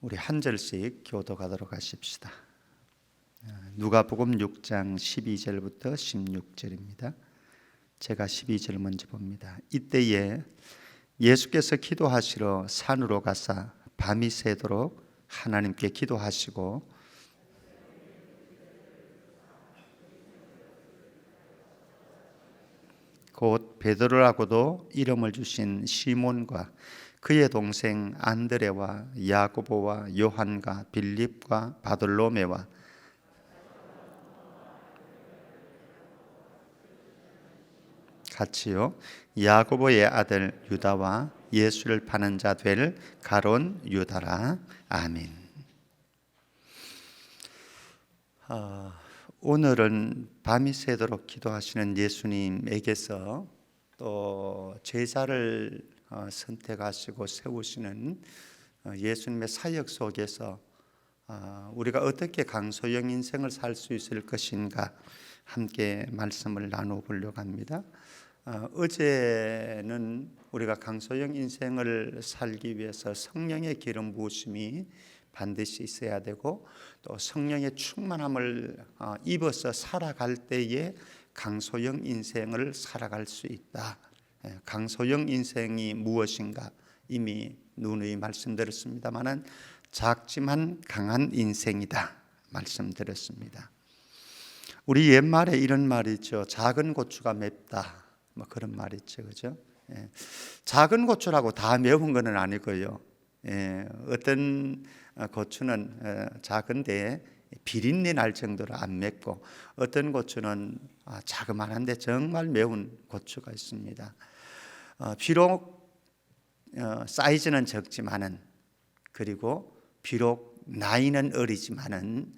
우리 한 절씩 교독하도록 하십시다. 누가복음 6장 12절부터 16절입니다. 제가 12절 먼저 봅니다. 이때에 예수께서 기도하시러 산으로 가사 밤이 새도록 하나님께 기도하시고 곧 베드로라고도 이름을 주신 시몬과 그의 동생 안드레와 야고보와 요한과 빌립과 바돌로메와 같이요 야고보의 아들 유다와 예수를 파는 자 될 가론 유다라. 아멘. 오늘은 밤이 새도록 기도하시는 예수님에게서 또 제자를 선택하시고 세우시는 예수님의 사역 속에서 우리가 어떻게 강소형 인생을 살 수 있을 것인가 함께 말씀을 나눠보려고 합니다. 어제는 우리가 강소형 인생을 살기 위해서 성령의 기름 부으심이 반드시 있어야 되고 또 성령의 충만함을 입어서 살아갈 때에 강소형 인생을 살아갈 수 있다. 강소형 인생이 무엇인가 이미 누누이 말씀드렸습니다마는 작지만 강한 인생이다 말씀드렸습니다. 우리 옛말에 이런 말이 있죠. 작은 고추가 맵다. 뭐 그런 말이 있죠, 그죠? 작은 고추라고 다 매운 것은 아니고요. 어떤 고추는 작은데 비린내 날 정도로 안 맵고 어떤 고추는 자그마한데 정말 매운 고추가 있습니다. 비록 사이즈는 적지만은 그리고 비록 나이는 어리지만은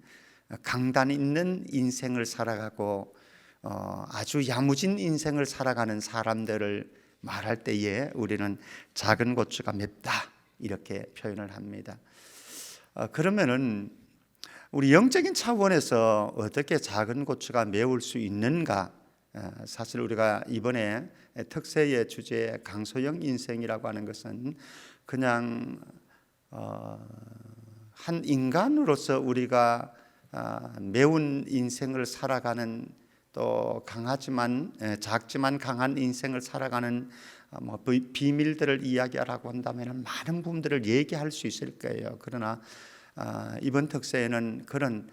강단 있는 인생을 살아가고 아주 야무진 인생을 살아가는 사람들을 말할 때에 우리는 작은 고추가 맵다 이렇게 표현을 합니다. 그러면은 우리 영적인 차원에서 어떻게 작은 고추가 매울 수 있는가? 사실 우리가 이번에 특세의 주제 강소형 인생이라고 하는 것은 그냥 한 인간으로서 우리가 매운 인생을 살아가는 또 강하지만 작지만 강한 인생을 살아가는 비밀들을 이야기하라고 한다면 많은 부분들을 얘기할 수 있을 거예요. 그러나 이번 특세에는 그런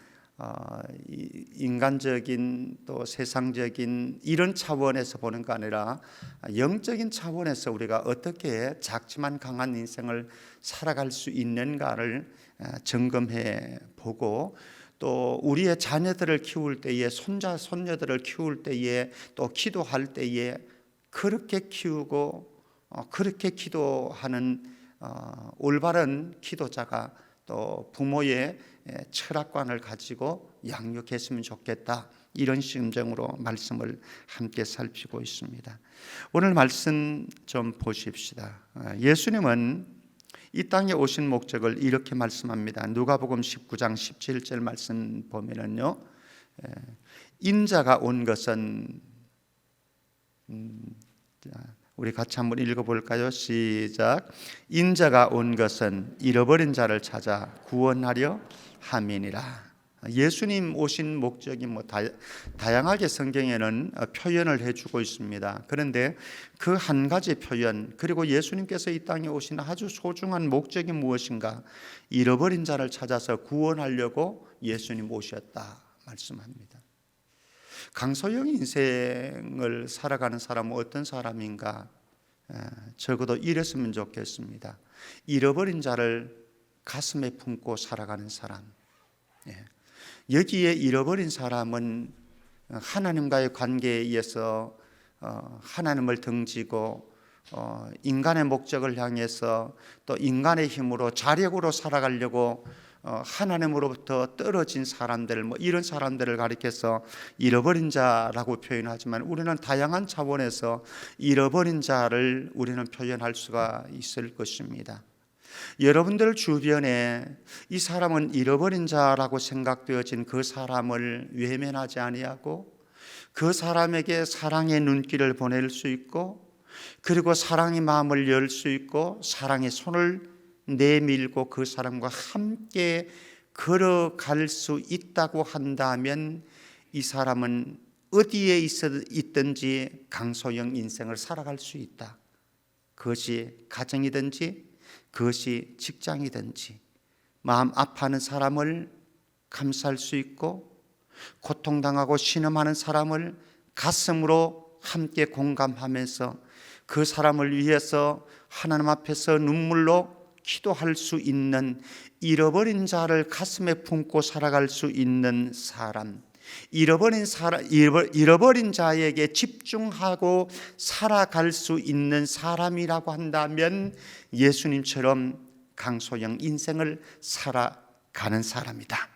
인간적인 또 세상적인 이런 차원에서 보는 거 아니라 영적인 차원에서 우리가 어떻게 작지만 강한 인생을 살아갈 수 있는가를 점검해 보고 또 우리의 자녀들을 키울 때에 손자 손녀들을 키울 때에 또 기도할 때에 그렇게 키우고 그렇게 기도하는 올바른 기도자가 또 부모의 철학관을 가지고 양육했으면 좋겠다. 이런 심정으로 말씀을 함께 살피고 있습니다. 오늘 말씀 좀 보십시다. 예수님은 이 땅에 오신 목적을 이렇게 말씀합니다. 누가복음 19장 17절 말씀 보면은요, 인자가 온 것은 우리 같이 한번 읽어볼까요? 시작. 인자가 온 것은 잃어버린 자를 찾아 구원하려 함이니라. 예수님 오신 목적이 다양하게 성경에는 표현을 해주고 있습니다. 그런데 그 한 가지 표현 그리고 예수님께서 이 땅에 오신 아주 소중한 목적이 무엇인가? 잃어버린 자를 찾아서 구원하려고 예수님 오셨다 말씀합니다. 강소형 인생을 살아가는 사람은 어떤 사람인가? 적어도 이랬으면 좋겠습니다. 잃어버린 자를 가슴에 품고 살아가는 사람. 여기에 잃어버린 사람은 하나님과의 관계에 의해서 하나님을 등지고 인간의 목적을 향해서 또 인간의 힘으로 자력으로 살아가려고 하나님으로부터 떨어진 사람들 이런 사람들을 가리켜서 잃어버린 자라고 표현하지만 우리는 다양한 차원에서 잃어버린 자를 우리는 표현할 수가 있을 것입니다. 여러분들 주변에 이 사람은 잃어버린 자라고 생각되어진 그 사람을 외면하지 아니하고 그 사람에게 사랑의 눈길을 보낼 수 있고 그리고 사랑의 마음을 열 수 있고 사랑의 손을 내밀고 그 사람과 함께 걸어갈 수 있다고 한다면 이 사람은 어디에 있든지 강소영 인생을 살아갈 수 있다. 그것이 가정이든지 그것이 직장이든지 마음 아파하는 사람을 감싸할 수 있고 고통당하고 신음하는 사람을 가슴으로 함께 공감하면서 그 사람을 위해서 하나님 앞에서 눈물로 기도할 수 있는, 잃어버린 자를 가슴에 품고 살아갈 수 있는 사람, 잃어버린 자에게 집중하고 살아갈 수 있는 사람이라고 한다면 예수님처럼 강소영 인생을 살아가는 사람이다.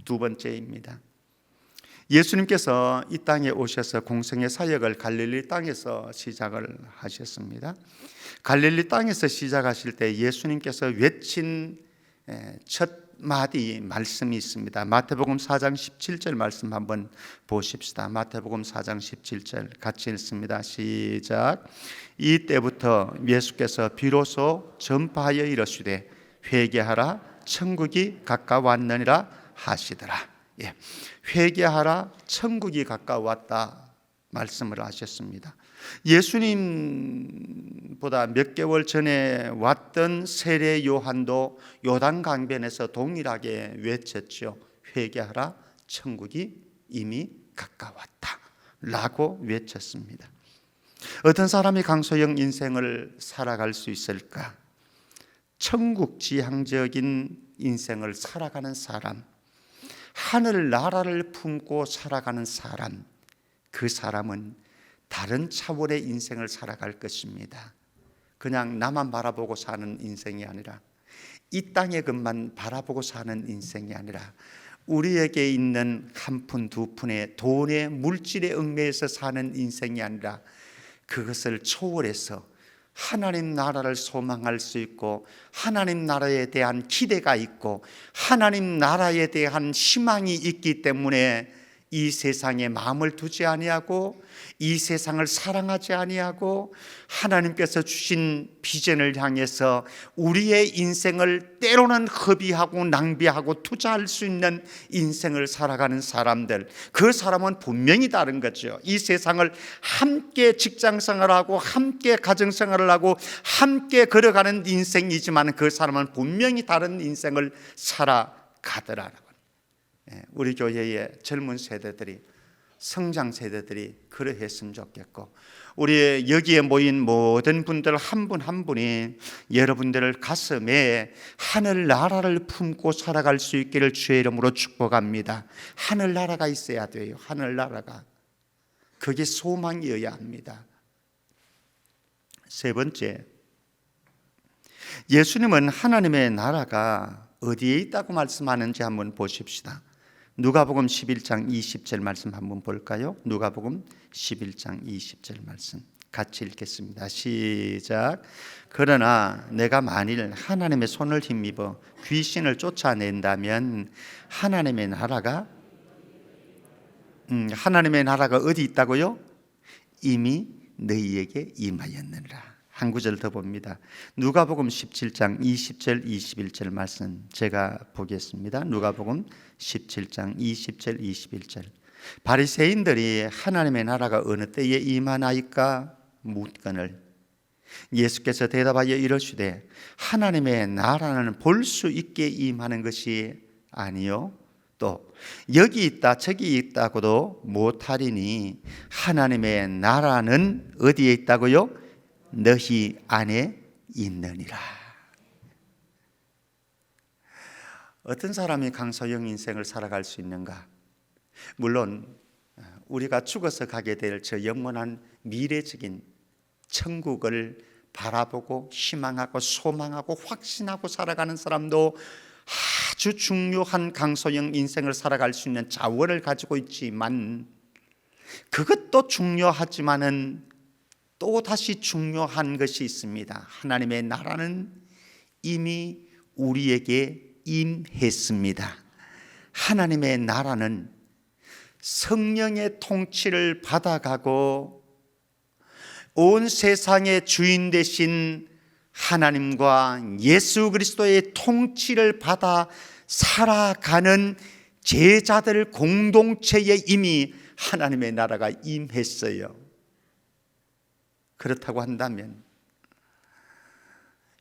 두 번째입니다. 예수님께서 이 땅에 오셔서 공생의 사역을 갈릴리 땅에서 시작을 하셨습니다. 갈릴리 땅에서 시작하실 때 예수님께서 외친 첫 마디 말씀이 있습니다. 마태복음 4장 17절 말씀 한번 보십시다. 마태복음 4장 17절 같이 읽습니다. 시작. 이때부터 예수께서 비로소 전파하여 이르시되 회개하라 천국이 가까웠느니라 하시더라. 회개하라 천국이 가까웠다 말씀을 하셨습니다. 예수님보다 몇 개월 전에 왔던 세례 요한도 요단 강변에서 동일하게 외쳤죠. 회개하라 천국이 이미 가까웠다 라고 외쳤습니다. 어떤 사람이 강소영 인생을 살아갈 수 있을까? 천국 지향적인 인생을 살아가는 사람, 하늘 나라를 품고 살아가는 사람, 그 사람은 다른 차원의 인생을 살아갈 것입니다. 그냥 나만 바라보고 사는 인생이 아니라, 이 땅의 것만 바라보고 사는 인생이 아니라, 우리에게 있는 한 푼 두 푼의 돈의 물질의 얽매여서 사는 인생이 아니라 그것을 초월해서 하나님 나라를 소망할 수 있고 하나님 나라에 대한 기대가 있고 하나님 나라에 대한 희망이 있기 때문에 이 세상에 마음을 두지 아니하고 이 세상을 사랑하지 아니하고 하나님께서 주신 비전을 향해서 우리의 인생을 때로는 허비하고 낭비하고 투자할 수 있는 인생을 살아가는 사람들, 그 사람은 분명히 다른 거죠. 이 세상을 함께 직장생활하고 함께 가정생활을 하고 함께 걸어가는 인생이지만 그 사람은 분명히 다른 인생을 살아가더라고요. 우리 교회의 젊은 세대들이, 성장 세대들이 그러했으면 좋겠고, 우리 여기에 모인 모든 분들 한 분 한 분이 여러분들을 가슴에 하늘 나라를 품고 살아갈 수 있기를 주의 이름으로 축복합니다. 하늘 나라가 있어야 돼요. 하늘 나라가. 그게 소망이어야 합니다. 세 번째, 예수님은 하나님의 나라가 어디에 있다고 말씀하는지 한번 보십시다. 누가복음 11장 20절 말씀 한번 볼까요? 누가복음 11장 20절 말씀 같이 읽겠습니다. 시작. 그러나 내가 만일 하나님의 손을 힘입어 귀신을 쫓아낸다면 하나님의 나라가 어디 있다고요? 이미 너희에게 임하였느니라. 한 구절 더 봅니다. 누가복음 17장 20절 21절 말씀 제가 보겠습니다. 누가복음 17장 20절 21절. 바리새인들이 하나님의 나라가 어느 때에 임하나이까 묻거늘 예수께서 대답하여 이르시되 하나님의 나라는 볼 수 있게 임하는 것이 아니요 또 여기 있다 저기 있다고도 못하리니 하나님의 나라는 어디에 있다고요? 너희 안에 있느니라. 어떤 사람이 강소영 인생을 살아갈 수 있는가? 물론 우리가 죽어서 가게 될 저 영원한 미래적인 천국을 바라보고 희망하고 소망하고 확신하고 살아가는 사람도 아주 중요한 강소영 인생을 살아갈 수 있는 자원을 가지고 있지만, 그것도 중요하지만은 또 다시 중요한 것이 있습니다. 하나님의 나라는 이미 우리에게 임했습니다. 하나님의 나라는 성령의 통치를 받아가고 온 세상의 주인 되신 하나님과 예수 그리스도의 통치를 받아 살아가는 제자들 공동체에 이미 하나님의 나라가 임했어요. 그렇다고 한다면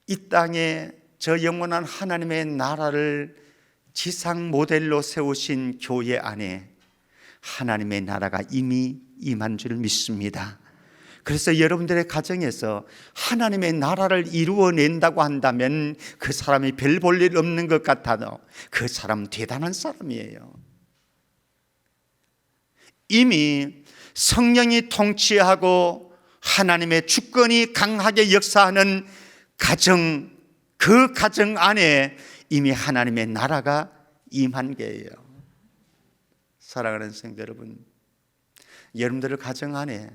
이 땅에 저 영원한 하나님의 나라를 지상 모델로 세우신 교회 안에 하나님의 나라가 이미 임한 줄 믿습니다. 그래서 여러분들의 가정에서 하나님의 나라를 이루어낸다고 한다면 그 사람이 별 볼 일 없는 것 같아도 그 사람은 대단한 사람이에요. 이미 성령이 통치하고 하나님의 주권이 강하게 역사하는 가정, 그 가정 안에 이미 하나님의 나라가 임한 게예요. 사랑하는 성도 여러분, 여러분들의 가정 안에,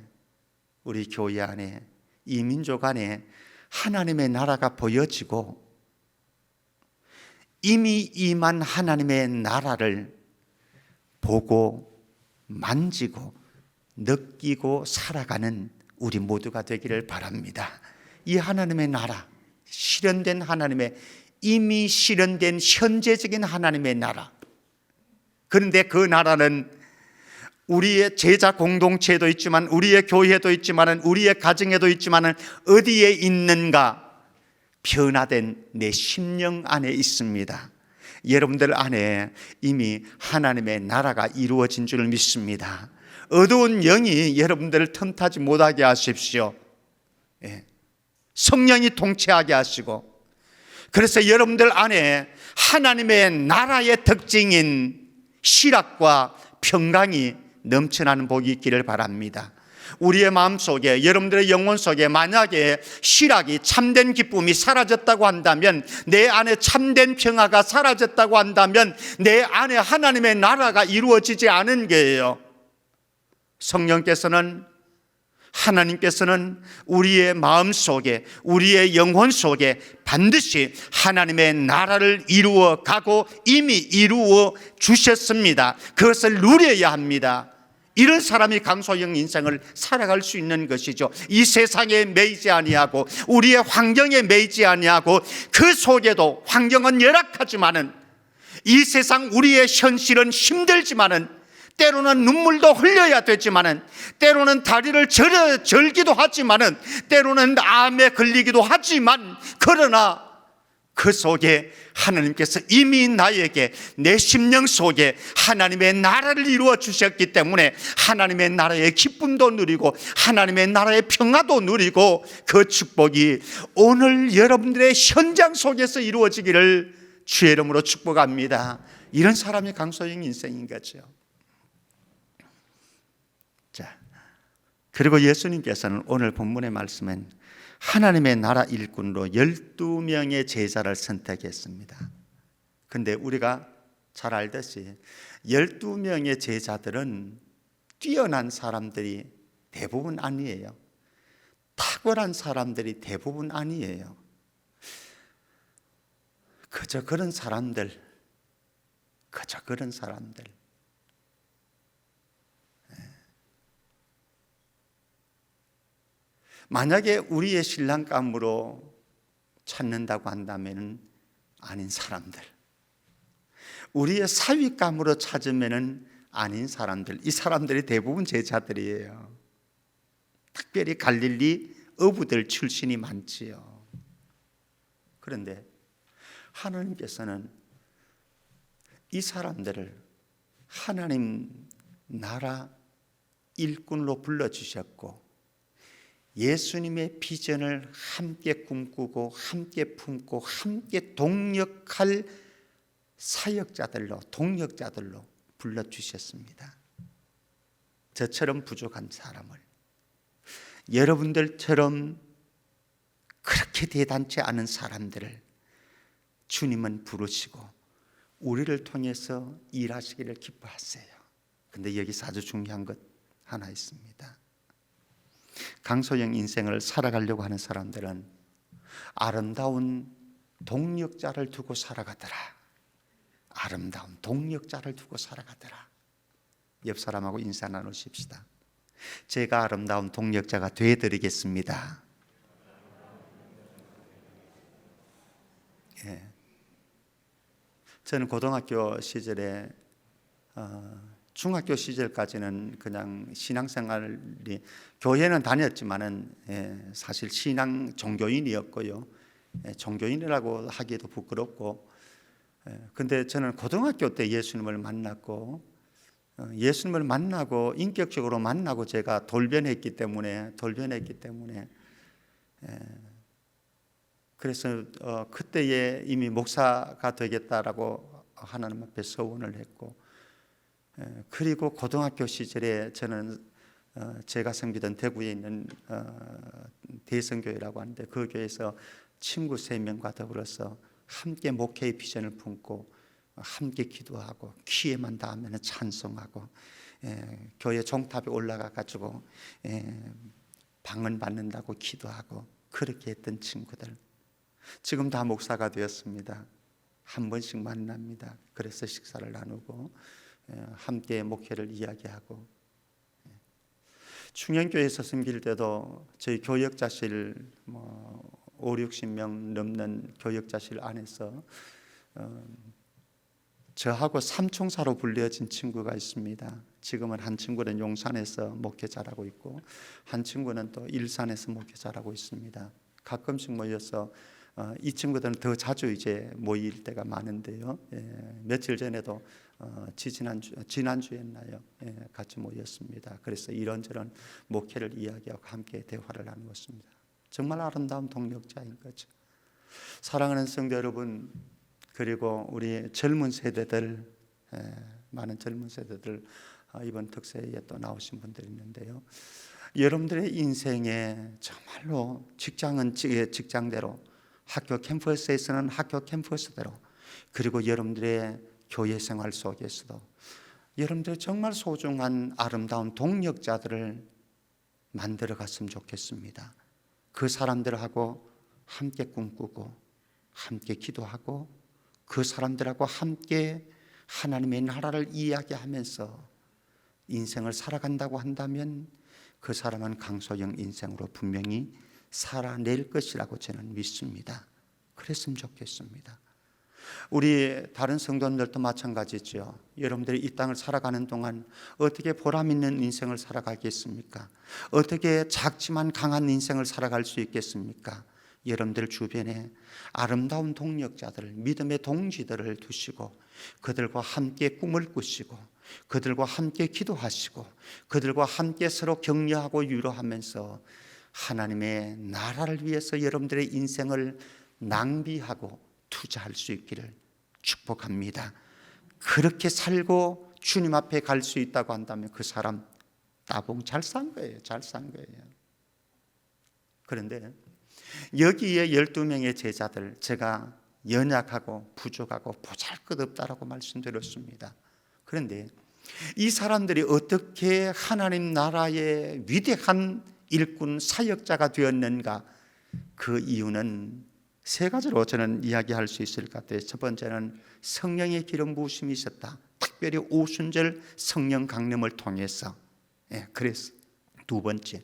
우리 교회 안에, 이 민족 안에 하나님의 나라가 보여지고 이미 임한 하나님의 나라를 보고 만지고 느끼고 살아가는 우리 모두가 되기를 바랍니다. 이 하나님의 나라, 실현된 하나님의, 이미 실현된 현재적인 하나님의 나라. 그런데 그 나라는 우리의 제자 공동체에도 있지만, 우리의 교회에도 있지만, 우리의 가정에도 있지만 어디에 있는가? 변화된 내 심령 안에 있습니다. 여러분들 안에 이미 하나님의 나라가 이루어진 줄 믿습니다. 어두운 영이 여러분들을 틈타지 못하게 하십시오. 성령이 통치하게 하시고, 그래서 여러분들 안에 하나님의 나라의 특징인 실학과 평강이 넘쳐나는 복이 있기를 바랍니다. 우리의 마음속에, 여러분들의 영혼 속에 만약에 실학이, 참된 기쁨이 사라졌다고 한다면, 내 안에 참된 평화가 사라졌다고 한다면 내 안에 하나님의 나라가 이루어지지 않은 거예요. 성령께서는, 하나님께서는 우리의 마음 속에, 우리의 영혼 속에 반드시 하나님의 나라를 이루어 가고 이미 이루어 주셨습니다. 그것을 누려야 합니다. 이런 사람이 강소영 인생을 살아갈 수 있는 것이죠. 이 세상에 매이지 아니하고 우리의 환경에 매이지 아니하고, 그 속에도 환경은 열악하지만은, 이 세상 우리의 현실은 힘들지만은, 때로는 눈물도 흘려야 되지만은, 때로는 다리를 절기도 하지만은, 때로는 암에 걸리기도 하지만, 그러나 그 속에 하나님께서 이미 나에게, 내 심령 속에 하나님의 나라를 이루어 주셨기 때문에 하나님의 나라의 기쁨도 누리고 하나님의 나라의 평화도 누리고, 그 축복이 오늘 여러분들의 현장 속에서 이루어지기를 주의 이름으로 축복합니다. 이런 사람이 강소영 인생인 거죠. 자, 그리고 예수님께서는 오늘 본문의 말씀은 하나님의 나라 일꾼으로 12명의 제자를 선택했습니다. 그런데 우리가 잘 알듯이 12명의 제자들은 뛰어난 사람들이 대부분 아니에요. 탁월한 사람들이 대부분 아니에요. 그저 그런 사람들. 만약에 우리의 신랑감으로 찾는다고 한다면 아닌 사람들, 우리의 사위감으로 찾으면 아닌 사람들, 이 사람들이 대부분 제자들이에요. 특별히 갈릴리 어부들 출신이 많지요. 그런데 하나님께서는 이 사람들을 하나님 나라 일꾼으로 불러주셨고, 예수님의 비전을 함께 꿈꾸고 함께 품고 함께 동역할 사역자들로, 동역자들로 불러주셨습니다. 저처럼 부족한 사람을, 여러분들처럼 그렇게 대단치 않은 사람들을 주님은 부르시고 우리를 통해서 일하시기를 기뻐하세요. 그런데 여기서 아주 중요한 것 하나 있습니다. 강소영 인생을 살아가려고 하는 사람들은 아름다운 동역자를 두고 살아가더라. 아름다운 동역자를 두고 살아가더라. 옆 사람하고 인사 나누십시다. 제가 아름다운 동역자가 되어드리겠습니다. 예. 저는 고등학교 시절에 중학교 시절까지는 그냥 신앙생활이 교회는 다녔지만은 사실 신앙 종교인이었고요. 종교인이라고 하기도 부끄럽고. 근데 저는 고등학교 때 예수님을 만났고 인격적으로 만나고 제가 돌변했기 때문에 그래서 그때에 이미 목사가 되겠다라고 하나님 앞에 서원을 했고, 그리고 고등학교 시절에 저는 제가 섬기던 대구에 있는 대성교회라고 하는데 그 교회에서 친구 3명과 더불어서 함께 목회의 비전을 품고 함께 기도하고 기회만 닿으면 찬송하고 교회 종탑에 올라가 가지고 방언 받는다고 기도하고 그렇게 했던 친구들 지금 다 목사가 되었습니다. 한 번씩 만납니다. 그래서 식사를 나누고 함께 목회를 이야기하고, 충현교회에서 섬길 때도 저희 교역자실 5, 60명 넘는 교역자실 안에서 저하고 삼총사로 불려진 친구가 있습니다. 지금은 한 친구는 용산에서 목회 잘하고 있고 한 친구는 또 일산에서 목회 잘하고 있습니다. 가끔씩 모여서 이 친구들은 더 자주 이제 모일 때가 많은데요. 며칠 전에도 지난주였나요? 같이 모였습니다. 그래서 이런저런 목회를 이야기하고 함께 대화를 나누었습니다. 정말 아름다운 동력자인 거죠. 사랑하는 성도 여러분, 그리고 우리 젊은 세대들, 많은 젊은 세대들 이번 특세에 또 나오신 분들이 있는데요. 여러분들의 인생에 정말로 직장은 직장대로, 학교 캠퍼스에서는 학교 캠퍼스대로, 그리고 여러분들의 교회 생활 속에서도 여러분들의 정말 소중한 아름다운 동력자들을 만들어 갔으면 좋겠습니다. 그 사람들하고 함께 꿈꾸고 함께 기도하고 그 사람들하고 함께 하나님의 나라를 이야기하면서 인생을 살아간다고 한다면 그 사람은 강소영 인생으로 분명히 살아낼 것이라고 저는 믿습니다. 그랬으면 좋겠습니다. 우리 다른 성도님들도 마찬가지죠. 여러분들이 이 땅을 살아가는 동안 어떻게 보람 있는 인생을 살아가겠습니까? 어떻게 작지만 강한 인생을 살아갈 수 있겠습니까? 여러분들 주변에 아름다운 동력자들, 믿음의 동지들을 두시고 그들과 함께 꿈을 꾸시고 그들과 함께 기도하시고 그들과 함께 서로 격려하고 위로하면서 하나님의 나라를 위해서 여러분들의 인생을 낭비하고 투자할 수 있기를 축복합니다. 그렇게 살고 주님 앞에 갈 수 있다고 한다면 그 사람 따봉 잘 산 거예요. 잘 산 거예요. 그런데 여기에 12명의 제자들, 제가 연약하고 부족하고 보잘것없다라고 말씀드렸습니다. 그런데 이 사람들이 어떻게 하나님 나라의 위대한 일꾼 사역자가 되었는가? 그 이유는 3가지로 저는 이야기할 수 있을 것 같아요. 첫 번째는 성령의 기름 부으심이 있었다. 특별히 오순절 성령 강림을 통해서. 그래서 두 번째,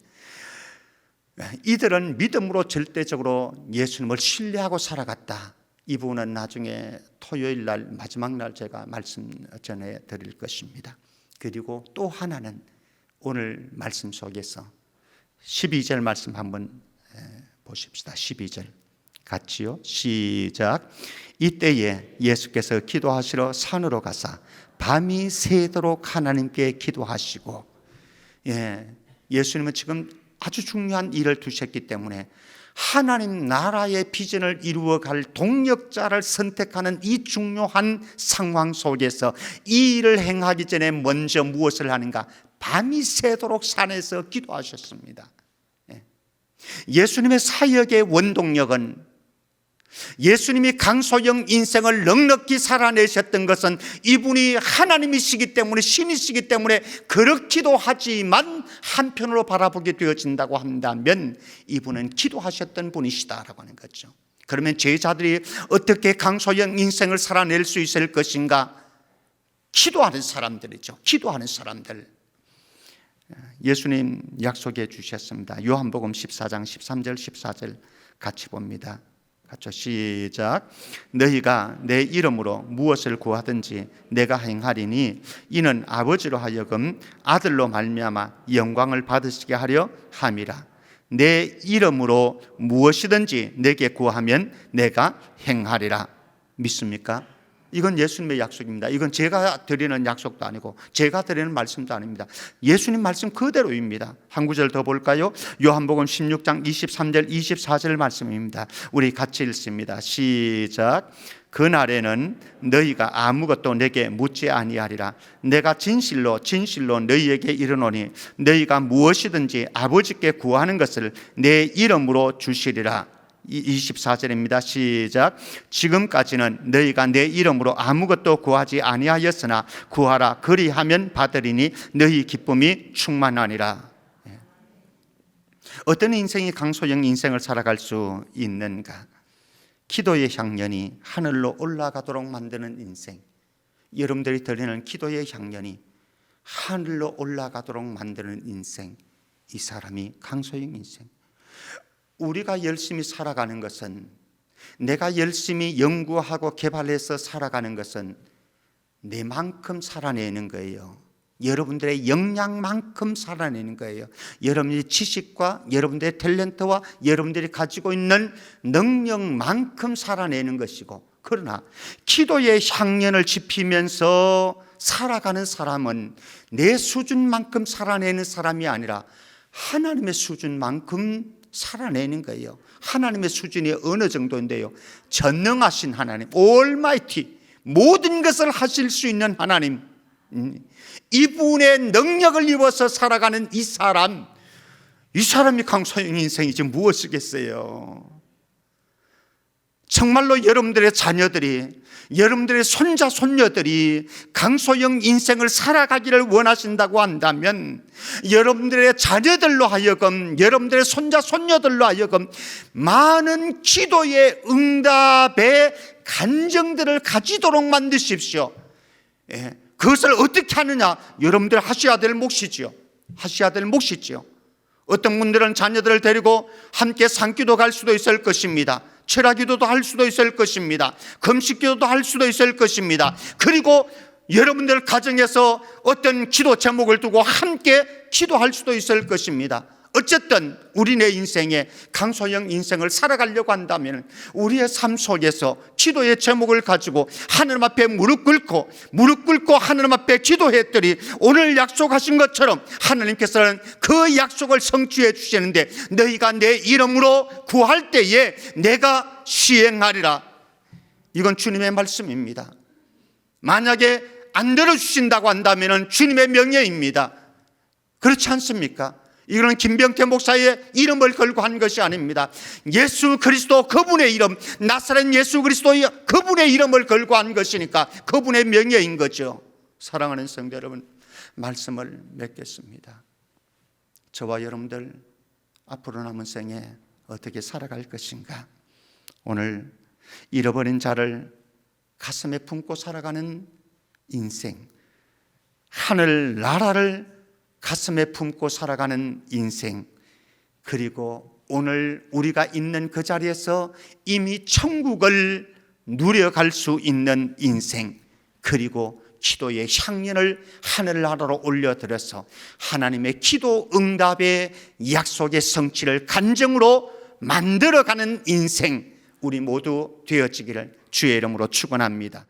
이들은 믿음으로 절대적으로 예수님을 신뢰하고 살아갔다. 이 부분은 나중에 토요일 날 마지막 날 제가 말씀 전해 드릴 것입니다. 그리고 또 하나는 오늘 말씀 속에서 12절 말씀 한번 보십시다. 12절 같이요. 시작. 이때에 예수께서 기도하시러 산으로 가사 밤이 새도록 하나님께 기도하시고, 예수님은 지금 아주 중요한 일을 두셨기 때문에 하나님 나라의 비전을 이루어갈 동력자를 선택하는 이 중요한 상황 속에서 이 일을 행하기 전에 먼저 무엇을 하는가? 밤이 새도록 산에서 기도하셨습니다. 예수님의 사역의 원동력은, 예수님이 강소영 인생을 넉넉히 살아내셨던 것은 이분이 하나님이시기 때문에, 신이시기 때문에 그렇기도 하지만 한편으로 바라보게 되어진다고 한다면 이분은 기도하셨던 분이시다라고 하는 거죠. 그러면 제자들이 어떻게 강소영 인생을 살아낼 수 있을 것인가? 기도하는 사람들이죠. 기도하는 사람들. 예수님 약속해 주셨습니다. 요한복음 14장 13절 14절 같이 봅니다. 같이 시작. 너희가 내 이름으로 무엇을 구하든지 내가 행하리니 이는 아버지로 하여금 아들로 말미암아 영광을 받으시게 하려 함이라. 내 이름으로 무엇이든지 내게 구하면 내가 행하리라. 믿습니까? 이건 예수님의 약속입니다. 이건 제가 드리는 약속도 아니고 제가 드리는 말씀도 아닙니다. 예수님 말씀 그대로입니다. 한 구절 더 볼까요? 요한복음 16장 23절 24절 말씀입니다. 우리 같이 읽습니다. 시작. 그날에는 너희가 아무것도 내게 묻지 아니하리라. 내가 진실로 진실로 너희에게 이르노니 너희가 무엇이든지 아버지께 구하는 것을 내 이름으로 주시리라. 24절입니다. 시작. 지금까지는 너희가 내 이름으로 아무것도 구하지 아니하였으나 구하라. 그리하면 받으리니 너희 기쁨이 충만하니라. 어떤 인생이 강소영 인생을 살아갈 수 있는가? 기도의 향연이 하늘로 올라가도록 만드는 인생. 여러분들이 드리는 기도의 향연이 하늘로 올라가도록 만드는 인생. 이 사람이 강소영 인생. 우리가 열심히 살아가는 것은, 내가 열심히 연구하고 개발해서 살아가는 것은 내만큼 살아내는 거예요. 여러분들의 역량만큼 살아내는 거예요. 여러분의 지식과 여러분들의 탤런트와 여러분들이 가지고 있는 능력만큼 살아내는 것이고, 그러나 기도의 향연을 지피면서 살아가는 사람은 내 수준만큼 살아내는 사람이 아니라 하나님의 수준만큼 살아내는 거예요. 하나님의 수준이 어느 정도인데요? 전능하신 하나님, 올마이티, 모든 것을 하실 수 있는 하나님, 이분의 능력을 입어서 살아가는 이 사람이 강소영 인생이지 무엇이겠어요? 정말로 여러분들의 자녀들이, 여러분들의 손자 손녀들이 강소영 인생을 살아가기를 원하신다고 한다면 여러분들의 자녀들로 하여금, 여러분들의 손자 손녀들로 하여금 많은 기도의 응답의 간증들을 가지도록 만드십시오. 그것을 어떻게 하느냐? 여러분들 하셔야 될 몫이지요. 하셔야 될 몫이지요. 어떤 분들은 자녀들을 데리고 함께 산기도 갈 수도 있을 것입니다. 철야기도도 할 수도 있을 것입니다. 금식기도도 할 수도 있을 것입니다. 그리고 여러분들 가정에서 어떤 기도 제목을 두고 함께 기도할 수도 있을 것입니다. 어쨌든 우리네 인생에 강소영 인생을 살아가려고 한다면 우리의 삶 속에서 기도의 제목을 가지고 하나님 앞에 무릎 꿇고 하나님 앞에 기도했더니 오늘 약속하신 것처럼 하나님께서는 그 약속을 성취해 주시는데, 너희가 내 이름으로 구할 때에 내가 시행하리라. 이건 주님의 말씀입니다. 만약에 안 들어주신다고 한다면 주님의 명예입니다. 그렇지 않습니까? 이거는 김병태 목사의 이름을 걸고 한 것이 아닙니다. 예수 그리스도 그분의 이름, 나사렛 예수 그리스도의 그분의 이름을 걸고 한 것이니까 그분의 명예인 거죠. 사랑하는 성도 여러분, 말씀을 맺겠습니다. 저와 여러분들 앞으로 남은 생에 어떻게 살아갈 것인가? 오늘 잃어버린 자를 가슴에 품고 살아가는 인생, 하늘 나라를 가슴에 품고 살아가는 인생, 그리고 오늘 우리가 있는 그 자리에서 이미 천국을 누려갈 수 있는 인생, 그리고 기도의 향연을 하늘나라로 올려드려서 하나님의 기도 응답의 약속의 성취를 간증으로 만들어가는 인생, 우리 모두 되어지기를 주의 이름으로 축원합니다.